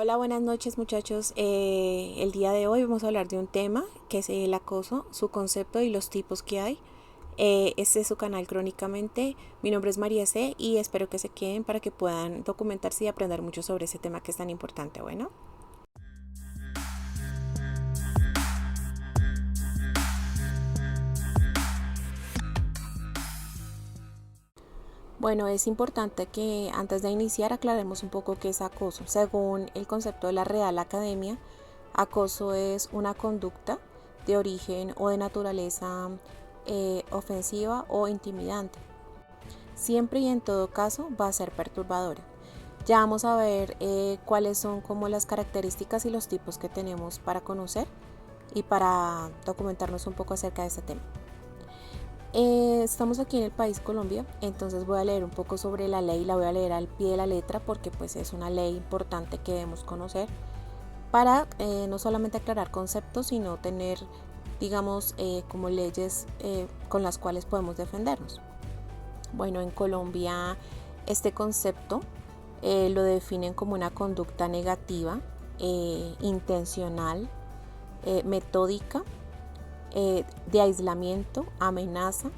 Hola, buenas noches muchachos. El día de hoy vamos a hablar de un tema que es el acoso, su concepto y los tipos que hay. Este es su canal Crónicamente. Mi nombre es María C. y espero que se queden para que puedan documentarse y aprender mucho sobre ese tema que es tan importante. Bueno, es importante que antes de iniciar aclaremos un poco qué es acoso. Según el concepto de la Real Academia, acoso es una conducta de origen o de naturaleza ofensiva o intimidante. Siempre y en todo caso va a ser perturbadora. Ya vamos a ver cuáles son como las características y los tipos que tenemos para conocer y para documentarnos un poco acerca de este tema. Estamos aquí en el país Colombia, entonces voy a leer un poco sobre la ley, la voy a leer al pie de la letra porque pues es una ley importante que debemos conocer para no solamente aclarar conceptos, sino tener, digamos, como leyes con las cuales podemos defendernos. Bueno, en Colombia este concepto lo definen como una conducta negativa, intencional, metódica, de aislamiento, amenaza,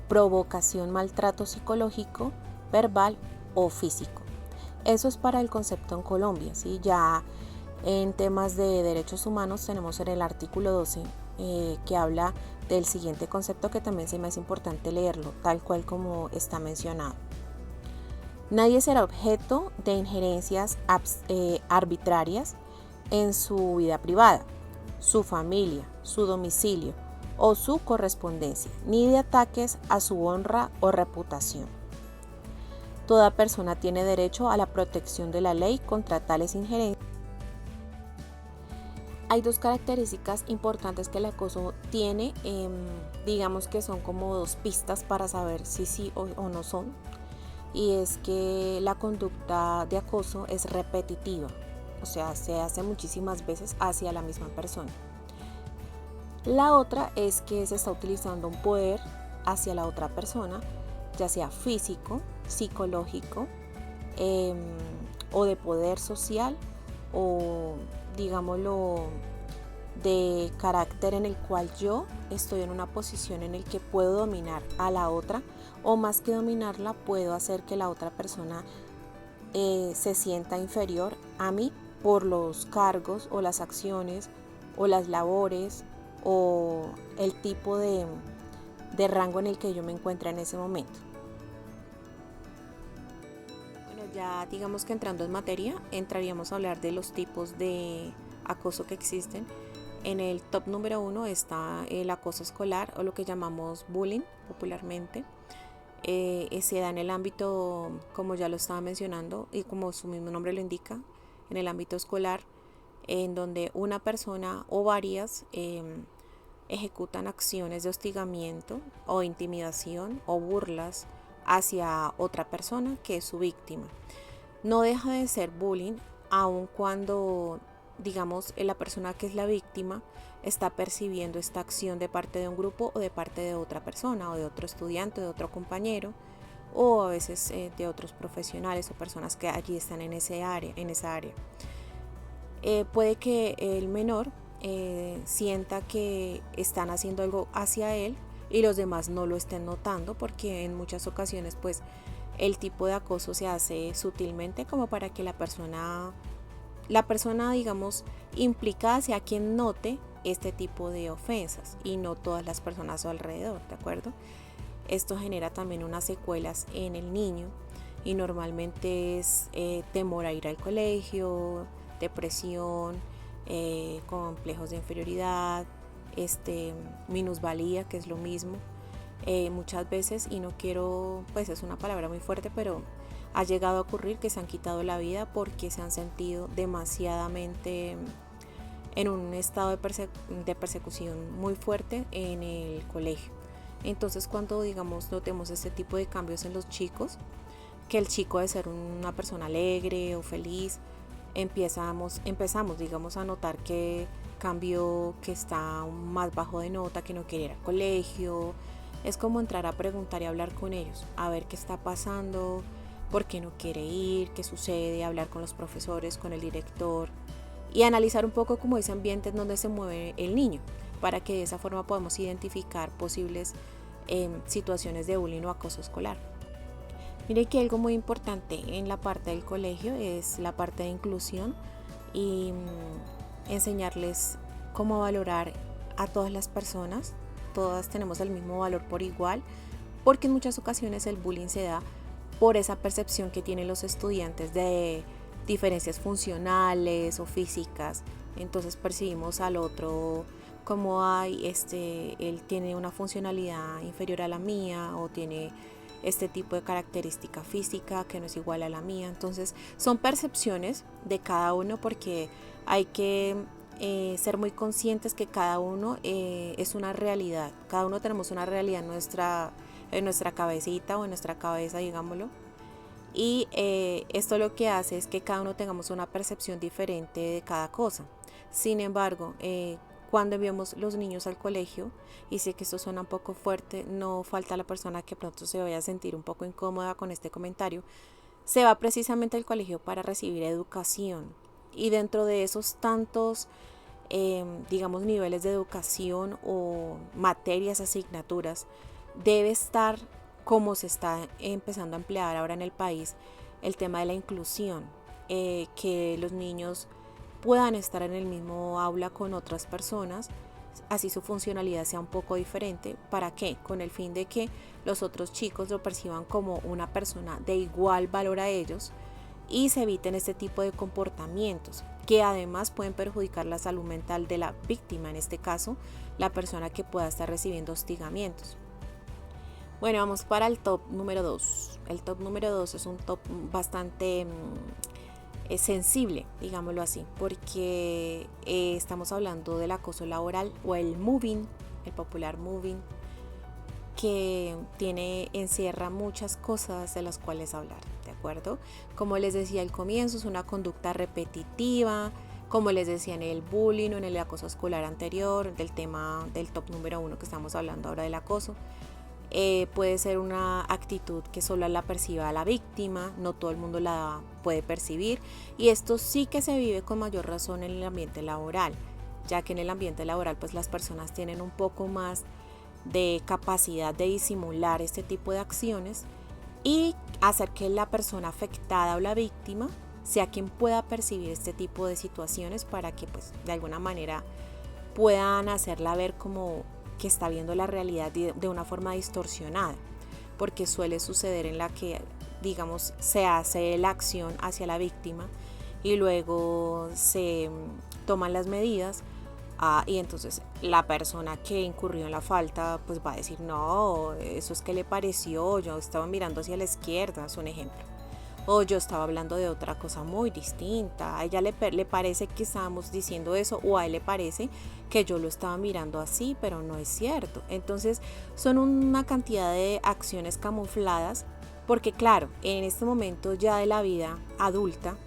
provocación, maltrato psicológico, verbal o físico. Eso es para el concepto en Colombia, ¿sí? Ya en temas de derechos humanos tenemos en el artículo 12 que habla del siguiente concepto que también se me hace importante leerlo, tal cual como está mencionado. Nadie será objeto de injerencias arbitrarias en su vida privada, su familia, su domicilio o su correspondencia, ni de ataques a su honra o reputación. Toda persona tiene derecho a la protección de la ley contra tales injerencias. Hay dos características importantes que el acoso tiene, digamos que son como dos pistas para saber si sí o no son, y es que la conducta de acoso es repetitiva, o sea, se hace muchísimas veces hacia la misma persona. La otra es que se está utilizando un poder hacia la otra persona, ya sea físico, psicológico, o de poder social, o digámoslo de carácter en el cual yo estoy en una posición en el que puedo dominar a la otra, o más que dominarla puedo hacer que la otra persona se sienta inferior a mí por los cargos o las acciones o las labores o el tipo de rango en el que yo me encuentro en ese momento. Bueno, ya digamos que entrando en materia, entraríamos a hablar de los tipos de acoso que existen. En el top número 1 está el acoso escolar o lo que llamamos bullying popularmente. Se da en el ámbito, como ya lo estaba mencionando y como su mismo nombre lo indica, en el ámbito escolar, en donde una persona o varias ejecutan acciones de hostigamiento o intimidación o burlas hacia otra persona que es su víctima. No deja de ser bullying aun cuando, digamos, la persona que es la víctima está percibiendo esta acción de parte de un grupo o de parte de otra persona o de otro estudiante, de otro compañero o a veces de otros profesionales o personas que allí están en esa área. Puede que el menor sienta que están haciendo algo hacia él y los demás no lo estén notando, porque en muchas ocasiones pues el tipo de acoso se hace sutilmente como para que la persona digamos implicada sea quien note este tipo de ofensas y no todas las personas a su alrededor, ¿de acuerdo? Esto genera también unas secuelas en el niño y normalmente es temor a ir al colegio, depresión, complejos de inferioridad, minusvalía, que es lo mismo. Muchas veces, y no quiero, pues es una palabra muy fuerte, pero ha llegado a ocurrir que se han quitado la vida porque se han sentido demasiadamente en un estado de persecución muy fuerte en el colegio. Entonces cuando digamos notemos este tipo de cambios en los chicos, que el chico de ser una persona alegre o feliz, empezamos digamos a notar que cambió, que está más bajo de nota, que no quiere ir al colegio. Es como entrar a preguntar y hablar con ellos, a ver qué está pasando, por qué no quiere ir, qué sucede, hablar con los profesores, con el director y analizar un poco como ese ambiente en donde se mueve el niño, para que de esa forma podamos identificar posibles situaciones de bullying o acoso escolar. Mire que algo muy importante en la parte del colegio es la parte de inclusión y enseñarles cómo valorar a todas las personas. Todas tenemos el mismo valor por igual, porque en muchas ocasiones el bullying se da por esa percepción que tienen los estudiantes de diferencias funcionales o físicas. Entonces percibimos al otro como él tiene una funcionalidad inferior a la mía o tiene este tipo de característica física que no es igual a la mía. Entonces son percepciones de cada uno, porque hay que ser muy conscientes que cada uno es una realidad. Cada uno tenemos una realidad en nuestra cabecita o en nuestra cabeza, digámoslo. Y esto lo que hace es que cada uno tengamos una percepción diferente de cada cosa. Sin embargo, cuando enviamos los niños al colegio, y sé que esto suena un poco fuerte, no falta la persona que pronto se vaya a sentir un poco incómoda con este comentario, se va precisamente al colegio para recibir educación. Y dentro de esos tantos, digamos, niveles de educación o materias, asignaturas, debe estar, como se está empezando a emplear ahora en el país, el tema de la inclusión, que los niños puedan estar en el mismo aula con otras personas, así su funcionalidad sea un poco diferente. ¿Para qué? Con el fin de que los otros chicos lo perciban como una persona de igual valor a ellos y se eviten este tipo de comportamientos que además pueden perjudicar la salud mental de la víctima, en este caso la persona que pueda estar recibiendo hostigamientos. Bueno, vamos para el top número 2. El top número 2 es un top bastante sensible, digámoslo así, porque estamos hablando del acoso laboral o el moving, el popular moving, que encierra muchas cosas de las cuales hablar, ¿de acuerdo? Como les decía al comienzo, es una conducta repetitiva, como les decía en el bullying o en el acoso escolar anterior, del tema del top número 1 que estamos hablando ahora del acoso. Puede ser una actitud que solo la perciba la víctima, no todo el mundo la puede percibir, y esto sí que se vive con mayor razón en el ambiente laboral, ya que en el ambiente laboral pues las personas tienen un poco más de capacidad de disimular este tipo de acciones y hacer que la persona afectada o la víctima sea quien pueda percibir este tipo de situaciones, para que pues de alguna manera puedan hacerla ver como que está viendo la realidad de una forma distorsionada, porque suele suceder en la que, digamos, se hace la acción hacia la víctima y luego se toman las medidas, y entonces la persona que incurrió en la falta pues va a decir, no, eso es que le pareció, yo estaba mirando hacia la izquierda, es un ejemplo, o yo estaba hablando de otra cosa muy distinta, a ella le parece que estábamos diciendo eso, o a él le parece que yo lo estaba mirando así, pero no es cierto. Entonces son una cantidad de acciones camufladas, porque claro, en este momento ya de la vida adulta,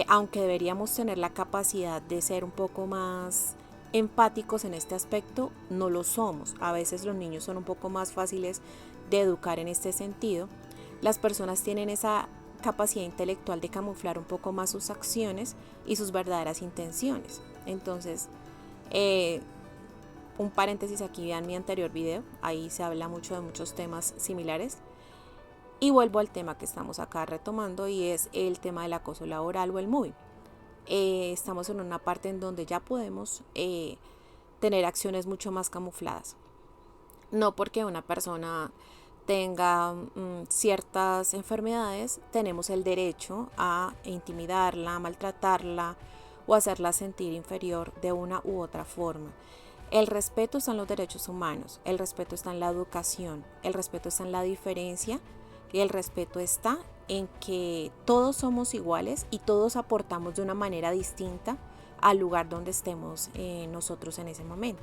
aunque deberíamos tener la capacidad de ser un poco más empáticos en este aspecto, no lo somos. A veces los niños son un poco más fáciles de educar en este sentido. Las personas tienen esa capacidad intelectual de camuflar un poco más sus acciones y sus verdaderas intenciones. Entonces, un paréntesis aquí, vean mi anterior video, ahí se habla mucho de muchos temas similares. Y vuelvo al tema que estamos acá retomando, y es el tema del acoso laboral o el moving. Estamos en una parte en donde ya podemos tener acciones mucho más camufladas. No porque una persona tenga ciertas enfermedades, tenemos el derecho a intimidarla, a maltratarla o hacerla sentir inferior de una u otra forma. El respeto está en los derechos humanos, el respeto está en la educación, el respeto está en la diferencia, y el respeto está en que todos somos iguales y todos aportamos de una manera distinta al lugar donde estemos nosotros en ese momento.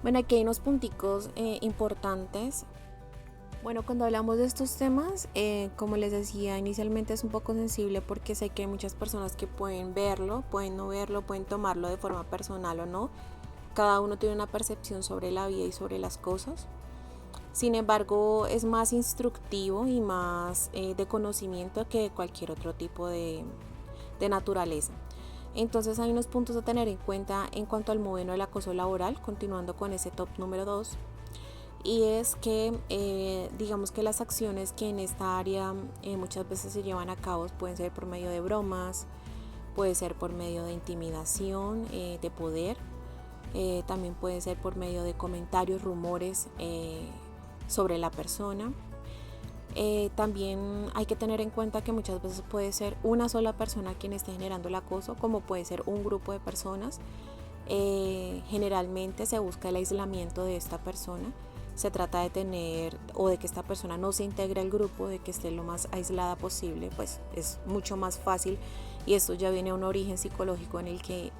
Bueno, aquí hay unos punticos importantes. Bueno, cuando hablamos de estos temas, como les decía inicialmente, es un poco sensible, porque sé que hay muchas personas que pueden verlo, pueden no verlo, pueden tomarlo de forma personal o no. Cada uno tiene una percepción sobre la vida y sobre las cosas. Sin embargo, es más instructivo y más de conocimiento que cualquier otro tipo de naturaleza. Entonces hay unos puntos a tener en cuenta en cuanto al modelo del acoso laboral, continuando con ese top número 2, y es que digamos que las acciones que en esta área muchas veces se llevan a cabo pueden ser por medio de bromas, puede ser por medio de intimidación, de poder, también puede ser por medio de comentarios, rumores sobre la persona. También hay que tener en cuenta que muchas veces puede ser una sola persona quien esté generando el acoso, como puede ser un grupo de personas. Generalmente se busca el aislamiento de esta persona. Se trata de tener o de que esta persona no se integre al grupo, de que esté lo más aislada posible, pues es mucho más fácil, y esto ya viene a un origen psicológico en el que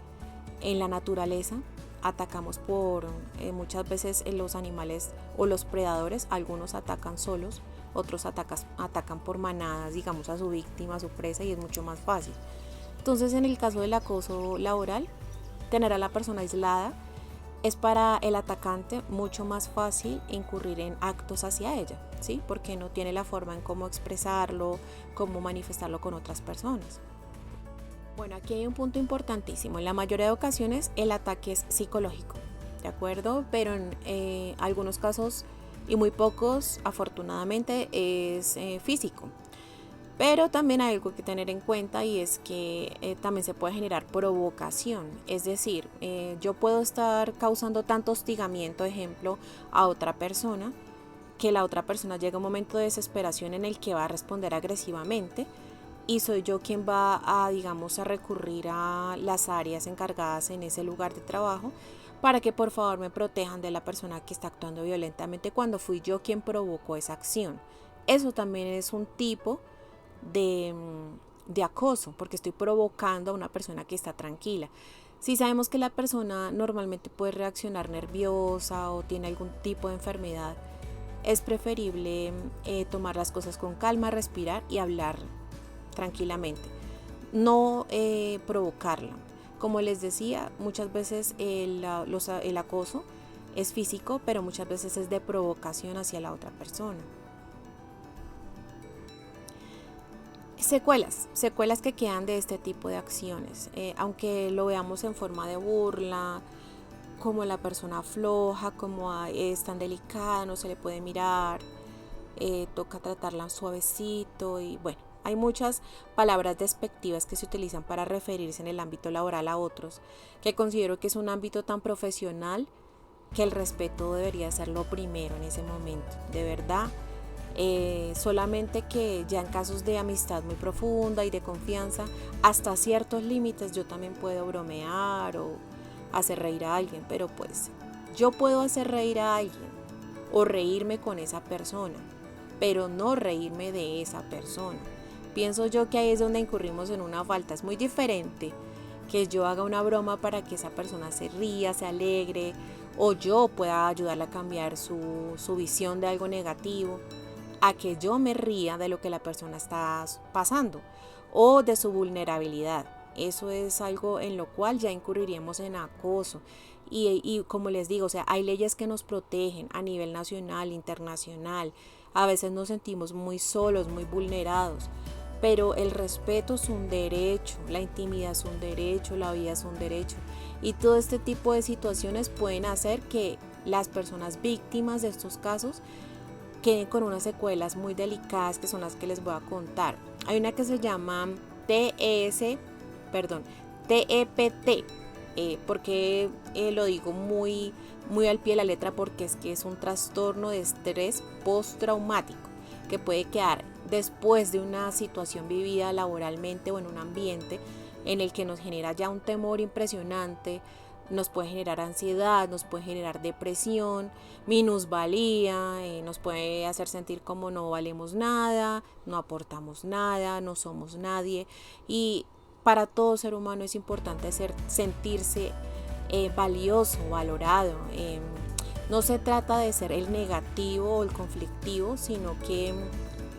en la naturaleza atacamos por muchas veces los animales o los predadores, algunos atacan solos, otros atacan por manadas, digamos, a su víctima, a su presa, y es mucho más fácil. Entonces, en el caso del acoso laboral, tener a la persona aislada es para el atacante mucho más fácil incurrir en actos hacia ella, ¿sí? Porque no tiene la forma en cómo expresarlo, cómo manifestarlo con otras personas. Bueno, aquí hay un punto importantísimo. En la mayoría de ocasiones el ataque es psicológico, ¿de acuerdo? Pero en algunos casos, y muy pocos, afortunadamente, es físico. Pero también hay algo que tener en cuenta, y es que también se puede generar provocación. Es decir, yo puedo estar causando tanto hostigamiento, ejemplo, a otra persona, que la otra persona llega a un momento de desesperación en el que va a responder agresivamente, y soy yo quien va a, digamos, a recurrir a las áreas encargadas en ese lugar de trabajo para que por favor me protejan de la persona que está actuando violentamente cuando fui yo quien provocó esa acción. Eso también es un tipo de, de acoso, porque estoy provocando a una persona que está tranquila. Si sabemos que la persona normalmente puede reaccionar nerviosa o tiene algún tipo de enfermedad, es preferible tomar las cosas con calma, respirar y hablar tranquilamente, no provocarla. Como les decía, muchas veces el acoso es físico, pero muchas veces es de provocación hacia la otra persona. Secuelas que quedan de este tipo de acciones, aunque lo veamos en forma de burla, como la persona afloja, como es tan delicada, no se le puede mirar, toca tratarla suavecito, y bueno, hay muchas palabras despectivas que se utilizan para referirse en el ámbito laboral a otros, que considero que es un ámbito tan profesional que el respeto debería ser lo primero en ese momento, de verdad. Solamente que ya en casos de amistad muy profunda y de confianza, hasta ciertos límites yo también puedo bromear o hacer reír a alguien, pero pues yo puedo hacer reír a alguien o reírme con esa persona, pero no reírme de esa persona. Pienso yo que ahí es donde incurrimos en una falta. Es muy diferente que yo haga una broma para que esa persona se ría, se alegre, o yo pueda ayudarle a cambiar su visión de algo negativo, a que yo me ría de lo que la persona está pasando o de su vulnerabilidad. Eso es algo en lo cual ya incurriríamos en acoso. Y como les digo, o sea, hay leyes que nos protegen a nivel nacional, internacional. A veces nos sentimos muy solos, muy vulnerados. Pero el respeto es un derecho, la intimidad es un derecho, la vida es un derecho. Y todo este tipo de situaciones pueden hacer que las personas víctimas de estos casos queden con unas secuelas muy delicadas, que son las que les voy a contar. Hay una que se llama TEPT, porque lo digo muy al pie de la letra, porque es que es un trastorno de estrés postraumático que puede quedar después de una situación vivida laboralmente o en un ambiente en el que nos genera ya un temor impresionante. Nos puede generar ansiedad, nos puede generar depresión, minusvalía, nos puede hacer sentir como no valemos nada, no aportamos nada, no somos nadie. Y para todo ser humano es importante sentirse valioso, valorado. No se trata de ser el negativo o el conflictivo, sino que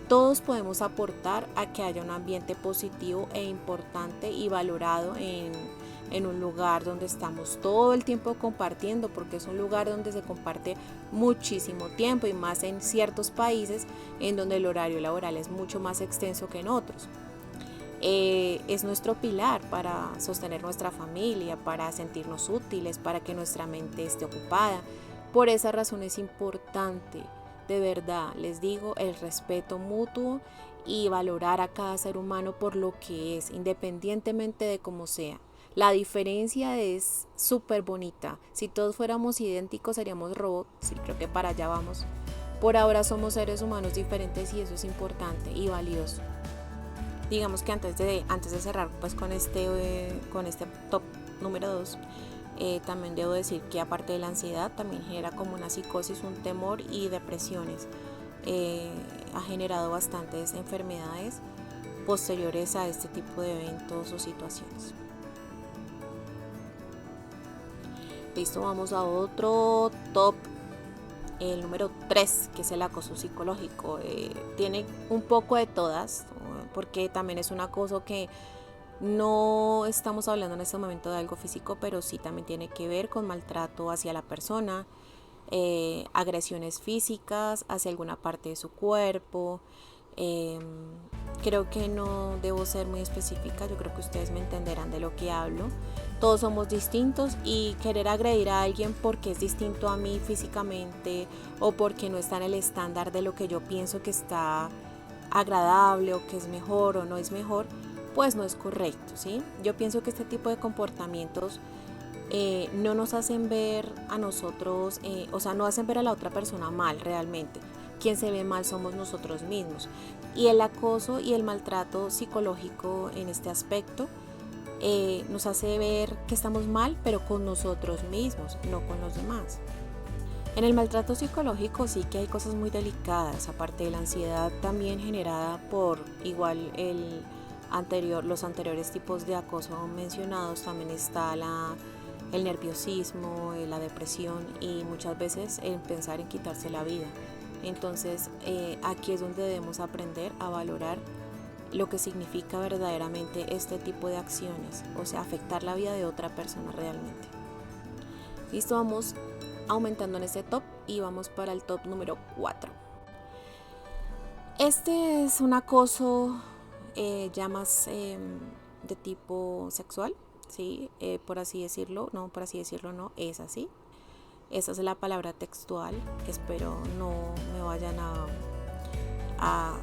todos podemos aportar a que haya un ambiente positivo e importante y valorado en un lugar donde estamos todo el tiempo compartiendo, porque es un lugar donde se comparte muchísimo tiempo y más en ciertos países en donde el horario laboral es mucho más extenso que en otros. Es nuestro pilar para sostener nuestra familia, para sentirnos útiles, para que nuestra mente esté ocupada. Por esa razón es importante, de verdad, les digo, el respeto mutuo y valorar a cada ser humano por lo que es, independientemente de cómo sea. La diferencia es súper bonita. Si todos fuéramos idénticos seríamos robots, y creo que para allá vamos. Por ahora somos seres humanos diferentes y eso es importante y valioso. Digamos que antes de cerrar pues con este top número 2, también debo decir que aparte de la ansiedad también genera como una psicosis, un temor y depresiones. Ha generado bastantes enfermedades posteriores a este tipo de eventos o situaciones. Listo, vamos a otro top, el número 3, que es el acoso psicológico. Tiene un poco de todas, porque también es un acoso que no estamos hablando en este momento de algo físico, pero sí también tiene que ver con maltrato hacia la persona, agresiones físicas hacia alguna parte de su cuerpo. Creo que no debo ser muy específica, yo creo que ustedes me entenderán de lo que hablo. Todos somos distintos y querer agredir a alguien porque es distinto a mí físicamente o porque no está en el estándar de lo que yo pienso que está agradable o que es mejor o no es mejor, pues no es correcto, ¿sí? Yo pienso que este tipo de comportamientos no nos hacen ver a nosotros, o sea, no hacen ver a la otra persona mal realmente. Quien se ve mal somos nosotros mismos. Y el acoso y el maltrato psicológico en este aspecto nos hace ver que estamos mal, pero con nosotros mismos, no con los demás. En el maltrato psicológico sí que hay cosas muy delicadas, aparte de la ansiedad también generada por igual los anteriores tipos de acoso mencionados, también está el nerviosismo, la depresión y muchas veces el pensar en quitarse la vida. Entonces aquí es donde debemos aprender a valorar lo que significa verdaderamente este tipo de acciones, o sea, afectar la vida de otra persona realmente. Listo, vamos aumentando en este top y vamos para el top número 4. Este es un acoso ya más de tipo sexual, ¿sí? Por así decirlo, no, es así. Esa es la palabra textual, espero no me vayan a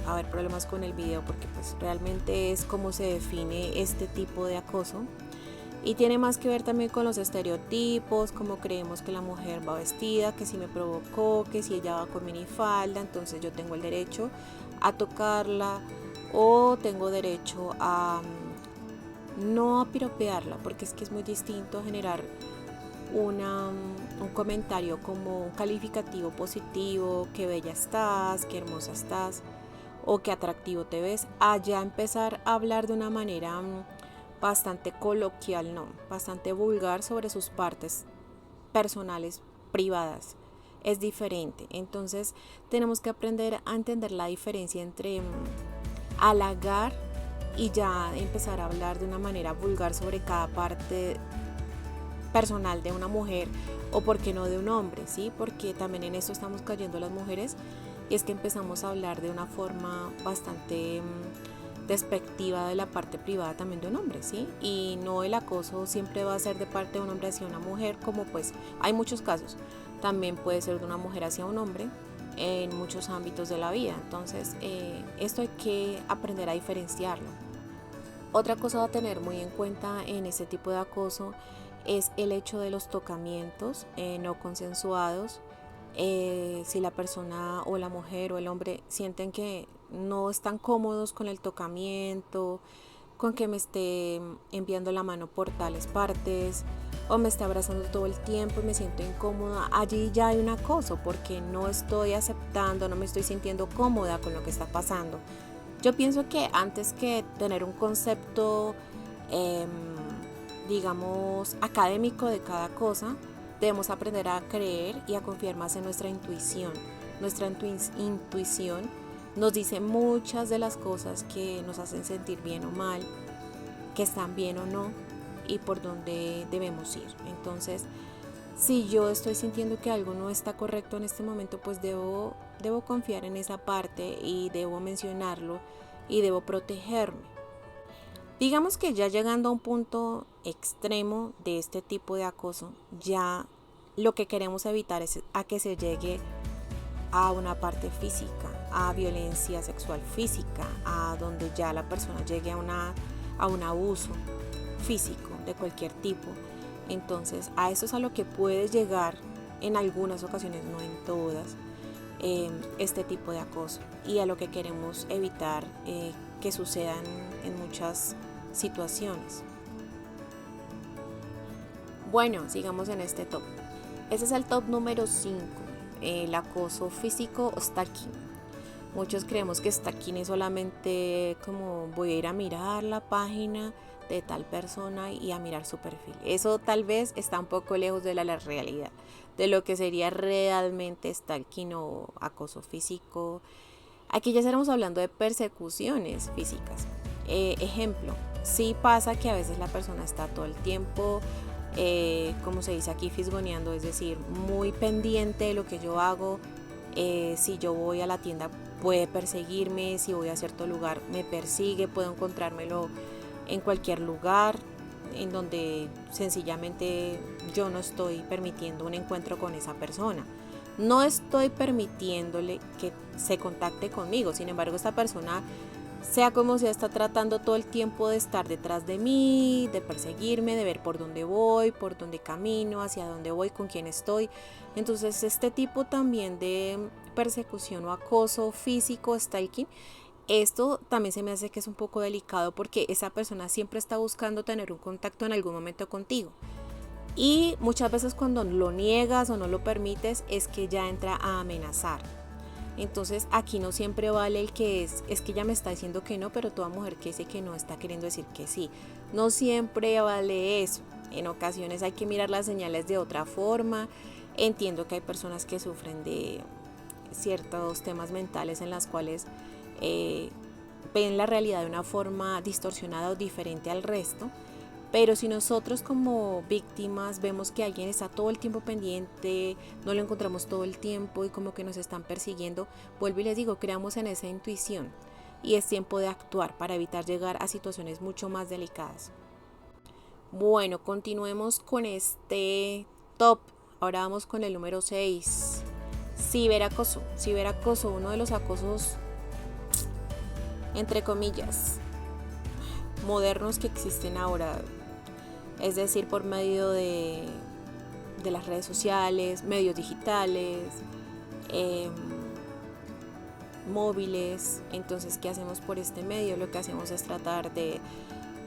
haber problemas con el video porque pues realmente es como se define este tipo de acoso. Y tiene más que ver también con los estereotipos, como creemos que la mujer va vestida, que si me provocó, que si ella va con minifalda, entonces yo tengo el derecho a tocarla o tengo derecho a no a piropearla, porque es que es muy distinto generar un comentario como un calificativo positivo, que bella estás, que hermosa estás o que atractivo te ves, a ya empezar a hablar de una manera bastante coloquial, no, bastante vulgar sobre sus partes personales, privadas. Es diferente. Entonces tenemos que aprender a entender la diferencia entre halagar y ya empezar a hablar de una manera vulgar sobre cada parte personal de una mujer o por qué no de un hombre, ¿sí? Porque también en esto estamos cayendo las mujeres y es que empezamos a hablar de una forma bastante despectiva de la parte privada también de un hombre, ¿sí? Y no, el acoso siempre va a ser de parte de un hombre hacia una mujer, como pues hay muchos casos. También puede ser de una mujer hacia un hombre en muchos ámbitos de la vida. Entonces, esto hay que aprender a diferenciarlo. Otra cosa a tener muy en cuenta en este tipo de acoso es el hecho de los tocamientos no consensuados. Si la persona o la mujer o el hombre sienten que no están cómodos con el tocamiento, con que me esté enviando la mano por tales partes o me esté abrazando todo el tiempo y me siento incómoda, allí ya hay un acoso porque no estoy aceptando, no me estoy sintiendo cómoda con lo que está pasando. Yo pienso que antes que tener un concepto digamos académico de cada cosa, debemos aprender a creer y a confiar más en nuestra intuición. Nuestra intuición nos dice muchas de las cosas que nos hacen sentir bien o mal. que están bien o no y por dónde debemos ir. Entonces, si yo estoy sintiendo que algo no está correcto en este momento, pues debo confiar en esa parte y debo mencionarlo y debo protegerme. Digamos que ya llegando a un punto extremo de este tipo de acoso, ya lo que queremos evitar es a que se llegue a una parte física, a violencia sexual física, a donde ya la persona llegue a un abuso físico de cualquier tipo. Entonces, a eso es a lo que puede llegar en algunas ocasiones, no en todas, este tipo de acoso, y a lo que queremos evitar que sucedan en muchas situaciones. Bueno, sigamos en este top. Ese es el top número 5, el acoso físico o stalking. Muchos creemos que stalking es solamente como voy a ir a mirar la página de tal persona y a mirar su perfil. Eso tal vez está un poco lejos de la realidad, de lo que sería realmente stalking o acoso físico. Aquí ya estaremos hablando de persecuciones físicas. Ejemplo, sí pasa que a veces la persona está todo el tiempo, como se dice aquí, fisgoneando, es decir, muy pendiente de lo que yo hago. Si yo voy a la tienda puede perseguirme, si voy a cierto lugar me persigue, puedo encontrármelo en cualquier lugar en donde sencillamente yo no estoy permitiendo un encuentro con esa persona. No estoy permitiéndole que se contacte conmigo, sin embargo esta persona, sea como sea, está tratando todo el tiempo de estar detrás de mí, de perseguirme, de ver por dónde voy, por dónde camino, hacia dónde voy, con quién estoy. Entonces este tipo también de persecución o acoso físico, stalking, esto también se me hace que es un poco delicado porque esa persona siempre está buscando tener un contacto en algún momento contigo. Y muchas veces cuando lo niegas o no lo permites es que ya entra a amenazar. Entonces aquí no siempre vale el que es que ella me está diciendo que no, pero toda mujer que dice que no está queriendo decir que sí. No siempre vale eso. En ocasiones hay que mirar las señales de otra forma. Entiendo que hay personas que sufren de ciertos temas mentales en las cuales ven la realidad de una forma distorsionada o diferente al resto. Pero si nosotros como víctimas vemos que alguien está todo el tiempo pendiente, no lo encontramos todo el tiempo y como que nos están persiguiendo, vuelvo y les digo, creamos en esa intuición y es tiempo de actuar para evitar llegar a situaciones mucho más delicadas. Bueno, continuemos con este top. Ahora vamos con el número 6. Ciberacoso. Ciberacoso, uno de los acosos, entre comillas, modernos que existen ahora. Es decir, por medio de las redes sociales, medios digitales, móviles. Entonces, ¿qué hacemos por este medio? Lo que hacemos es tratar de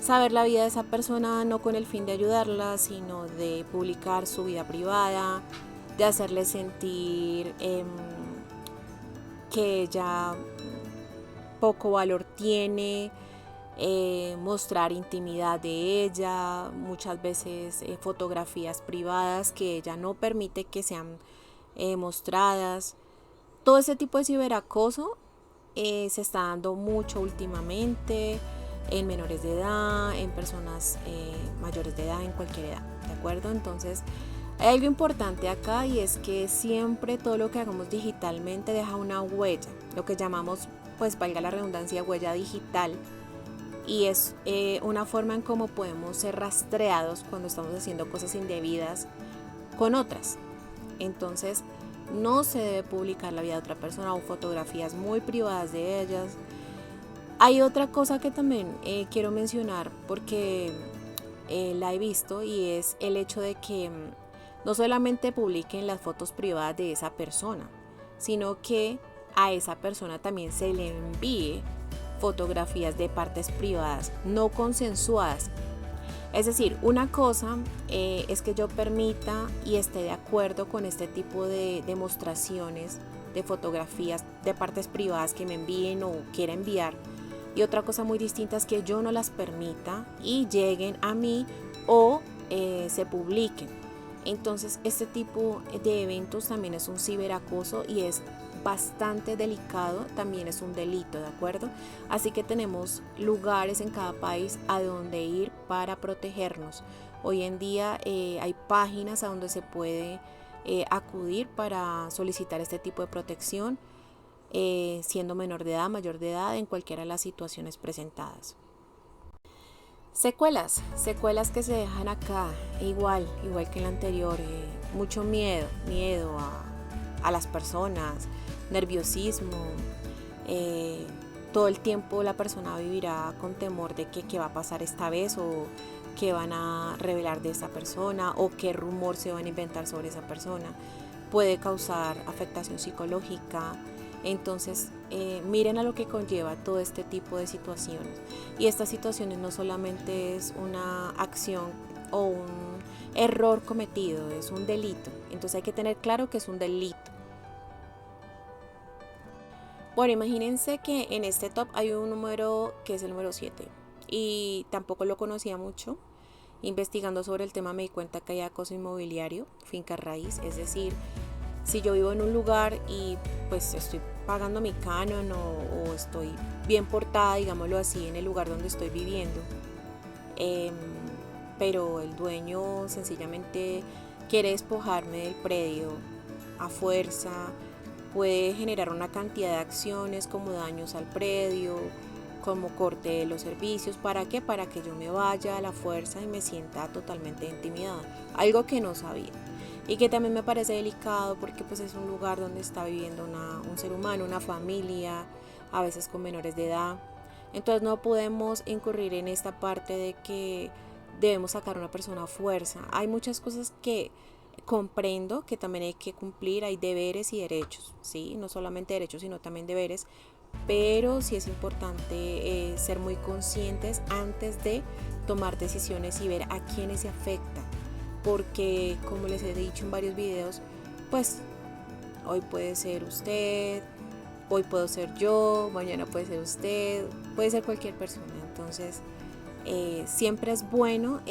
saber la vida de esa persona, no con el fin de ayudarla, sino de publicar su vida privada, de hacerle sentir que ella poco valor tiene, mostrar intimidad de ella, muchas veces fotografías privadas que ella no permite que sean mostradas. Todo ese tipo de ciberacoso se está dando mucho últimamente en menores de edad, en personas mayores de edad, en cualquier edad, ¿de acuerdo? Entonces hay algo importante acá y es que siempre todo lo que hagamos digitalmente deja una huella, lo que llamamos, pues valga la redundancia, huella digital. Y es una forma en cómo podemos ser rastreados cuando estamos haciendo cosas indebidas con otras. Entonces, no se debe publicar la vida de otra persona o fotografías muy privadas de ellas. Hay otra cosa que también quiero mencionar porque la he visto y es el hecho de que no solamente publiquen las fotos privadas de esa persona, sino que a esa persona también se le envíe fotografías de partes privadas no consensuadas. Es decir, una cosa es que yo permita y esté de acuerdo con este tipo de demostraciones de fotografías de partes privadas que me envíen o quiera enviar, y otra cosa muy distinta es que yo no las permita y lleguen a mí o se publiquen. Entonces este tipo de eventos también es un ciberacoso y es bastante delicado, también es un delito, ¿de acuerdo? Así que tenemos lugares en cada país a donde ir para protegernos. Hoy en día hay páginas a donde se puede acudir para solicitar este tipo de protección, siendo menor de edad, mayor de edad, en cualquiera de las situaciones presentadas. Secuelas que se dejan acá, igual que en la anterior, mucho miedo a las personas, nerviosismo, todo el tiempo la persona vivirá con temor de que qué va a pasar esta vez, o qué van a revelar de esta persona, o qué rumor se van a inventar sobre esa persona. Puede causar afectación psicológica. Entonces miren a lo que conlleva todo este tipo de situaciones, y estas situaciones no solamente es una acción o un error cometido, es un delito. Entonces hay que tener claro que es un delito. Bueno, imagínense que en este top hay un número que es el número 7, y tampoco lo conocía mucho. Investigando sobre el tema me di cuenta que hay acoso inmobiliario, finca raíz, es decir, si yo vivo en un lugar y pues estoy pagando mi canon, o estoy bien portada, digámoslo así, en el lugar donde estoy viviendo, pero el dueño sencillamente quiere despojarme del predio a fuerza, puede generar una cantidad de acciones como daños al predio, como corte de los servicios. ¿Para qué? Para que yo me vaya a la fuerza y me sienta totalmente intimidada, algo que no sabía. Y que también me parece delicado porque pues es un lugar donde está viviendo un ser humano, una familia, a veces con menores de edad. Entonces no podemos incurrir en esta parte de que debemos sacar a una persona a fuerza. Hay muchas cosas que comprendo que también hay que cumplir, hay deberes y derechos, ¿sí? No solamente derechos, sino también deberes, pero sí es importante ser muy conscientes antes de tomar decisiones y ver a quiénes se afecta. Porque como les he dicho en varios videos, pues hoy puede ser usted, hoy puedo ser yo, mañana puede ser usted, puede ser cualquier persona. Entonces siempre es bueno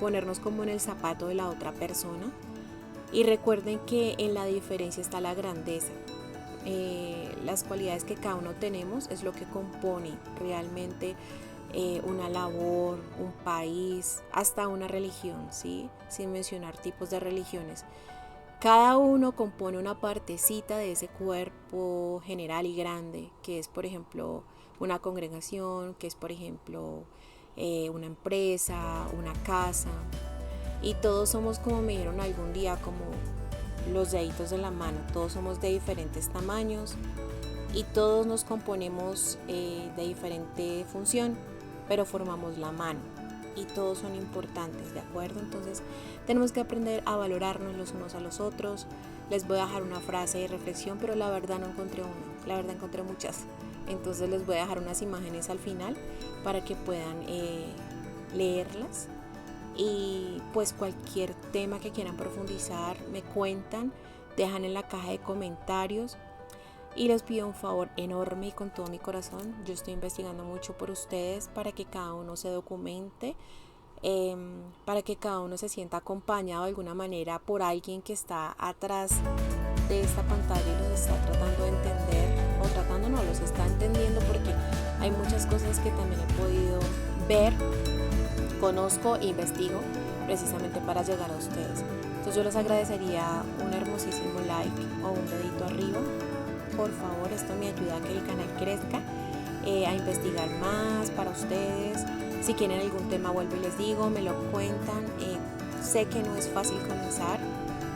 ponernos como en el zapato de la otra persona, y recuerden que en la diferencia está la grandeza. Las cualidades que cada uno tenemos es lo que compone realmente una labor, un país, hasta una religión, ¿sí? Sin mencionar tipos de religiones. Cada uno compone una partecita de ese cuerpo general y grande, que es, por ejemplo, una congregación, que es, por ejemplo, una empresa, una casa. Y todos somos, como me dijeron algún día, como los deditos de la mano. Todos somos de diferentes tamaños y todos nos componemos de diferente función, pero formamos la mano y todos son importantes, ¿de acuerdo? Entonces tenemos que aprender a valorarnos los unos a los otros. Les voy a dejar una frase de reflexión, pero la verdad no encontré una, la verdad encontré muchas. Entonces les voy a dejar unas imágenes al final para que puedan leerlas. Y pues cualquier tema que quieran profundizar me cuentan, dejan en la caja de comentarios. Y les pido un favor enorme y con todo mi corazón, yo estoy investigando mucho por ustedes para que cada uno se documente, para que cada uno se sienta acompañado de alguna manera por alguien que está atrás de esta pantalla y los está tratando de entender, o tratando no, los está entendiendo, porque hay muchas cosas que también he podido ver, conozco e investigo precisamente para llegar a ustedes. Entonces yo les agradecería un hermosísimo like o un dedito arriba. Por favor, esto me ayuda a que el canal crezca, a investigar más para ustedes. Si quieren algún tema, vuelvo y les digo, me lo cuentan. Sé que no es fácil comenzar,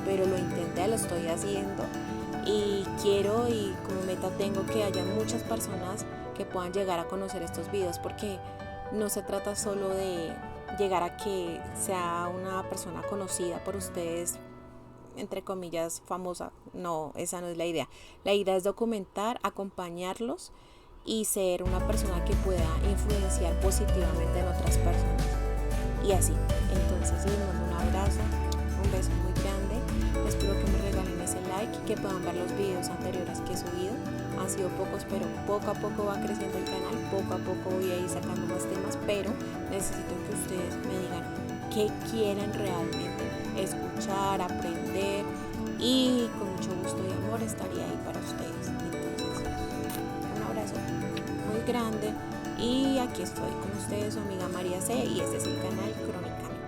pero lo intenté, lo estoy haciendo. Y quiero, y como meta tengo, que haya muchas personas que puedan llegar a conocer estos videos, porque no se trata solo de llegar a que sea una persona conocida por ustedes, entre comillas, famosa. No, esa no es la idea. La idea es documentar, acompañarlos y ser una persona que pueda influenciar positivamente en otras personas. Y así. Entonces les mando un abrazo, un beso muy grande. Espero que me regalen ese like y que puedan ver los videos anteriores que he subido. Han sido pocos, pero poco a poco va creciendo el canal. Poco a poco voy a ir sacando más temas, pero necesito que ustedes me digan qué quieren realmente escuchar, aprender, y con mucho gusto y amor estaría ahí para ustedes. Entonces, un abrazo muy grande y aquí estoy con ustedes, su amiga María C, y este es el canal Crónica.